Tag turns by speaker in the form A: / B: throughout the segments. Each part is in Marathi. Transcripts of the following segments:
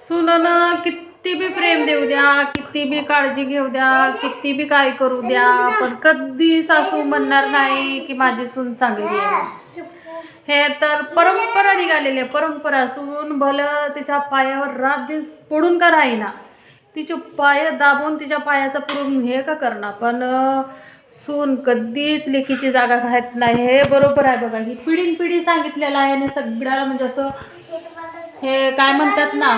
A: सुननं किती बी प्रेम देऊ द्या, किती बी काळजी घेऊ द्या, किती बी काय करू द्या, पण कधी सासू म्हणणार नाही की माझी सून चांगली आहे. हे तर परंपरा निघालेली आहे, परंपरा. सून भलं तिच्या पायावर रात दिवस पडून का राहीना, तिचे पाय दाबून तिच्या पायाचा पुरून हे का करणार, पण सून कधीच लेकीची जागा खात नाही. हे बरोबर आहे बघा, ही पिढीन पिढी सांगितलेलं आहे आणि सगळ्याला म्हणजे असं हे काय म्हणतात ना,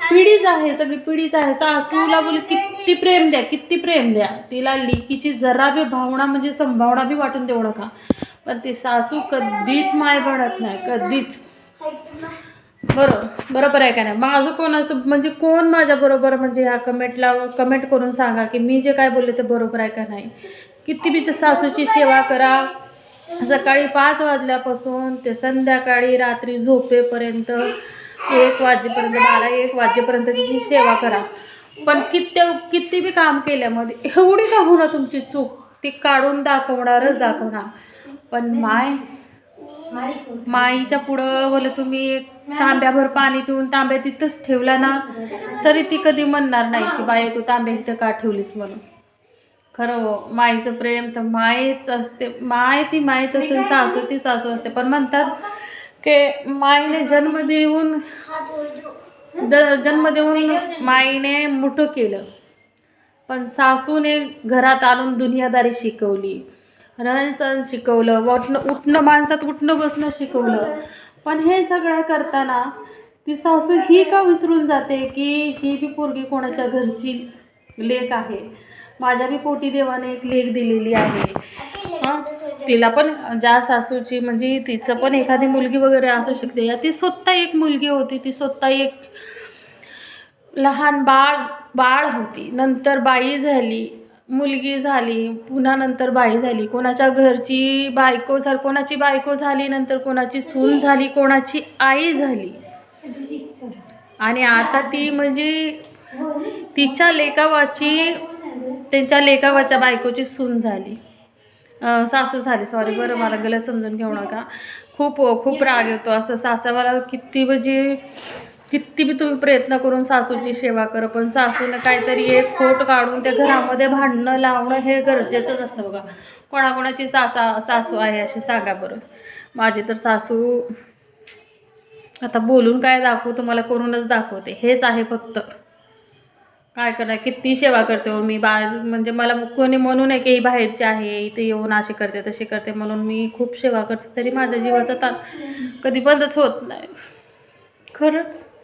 A: पिढीच आहे, सगळी पिढीच आहे. सासूला बोल किती प्रेम द्या, किती प्रेम द्या, तिला लेकीची जरा बी भावना म्हणजे संभावना बी वाटून तेवढं का, पण ती सासू कधीच माय बनत नाही, कधीच. बरोबर आहे का नाही. माझं कोण असं म्हणजे कोण माझ्या बरोबर म्हणजे ह्या कमेंट करून सांगा की मी जे काय बोलले ते बरोबर आहे का नाही. किती बी सासूची सेवा करा, सकाळी 5 वाजल्यापासून ते संध्याकाळी रात्री झोपेपर्यंत 1 वाजेपर्यंत, 12-1 वाजेपर्यंत तिची सेवा करा. पण किती बी काम केल्यामध्ये एवढी का होणार तुमची चूक, ती काढून दाखवणारच. पण माईच्या पुढं बोले तुम्ही तांब्याभर पाणी पिऊन तांब्या तिथंच ठेवला ना, तरी ती कधी म्हणणार नाही की बाई तू तांब्या इथं का ठेवलीस म्हणून. खरं माईचं प्रेम तर माईच असते, ती माईच असते, सासू ती सासू असते. पण म्हणतात की माईने जन्म देऊन माईने मोठं केलं, पण सासूने घरात आणून दुनियादारी शिकवली, रहनसहन शिकवलं, उठणं माणसात उठणं बसणं शिकवलं. पण हे सगळं करताना ती सासू ही का विसरून जाते की ही बी पोरगी कोणाच्या घरची लेक आहे, माझ्या बी पोटी देवाने एक लेक दिलेली आहे. तिला पण ज्या सासूची म्हणजे तिचं पण एखादी मुलगी वगैरे असू शकते, या ती स्वतः एक मुलगी होती, ती स्वतः एक लहान बाळ होती, नंतर बाई झाली, मुलगी झाली, पुन्हा नंतर बाई झाली, कोणाच्या घरची बायको झाली, कोणाची बायको झाली, नंतर कोणाची सून झाली, कोणाची आई झाली, आणि आता ती म्हणजे तिच्या त्यांच्या लेकावाच्या बायकोची सून झाली, सासू झाली. सॉरी बरं, मला गलत समजून घेऊ नका. खूप राग येतो असं सासावाला. किती बी तुम्ही प्रयत्न करून सासूची सेवा करा, पण सासूनं काहीतरी एक खोट काढून त्या घरामध्ये भांडणं लावणं हे गरजेचंच असतं बघा. कोणाकोणाची सासू आहे अशी सांगा बरं. माझी तर सासू आता बोलून काय दाखवू तुम्हाला, करूनच दाखवते, हेच आहे फक्त. काय करणार, किती सेवा करते हो मी. म्हणजे मला कोणी म्हणू नये की ही बाहेरची आहे, इथे येऊन अशी करते तशी करते म्हणून मी खूप सेवा करते, तरी माझ्या जीवाचा ताण कधी बंदच होत नाही खरंच.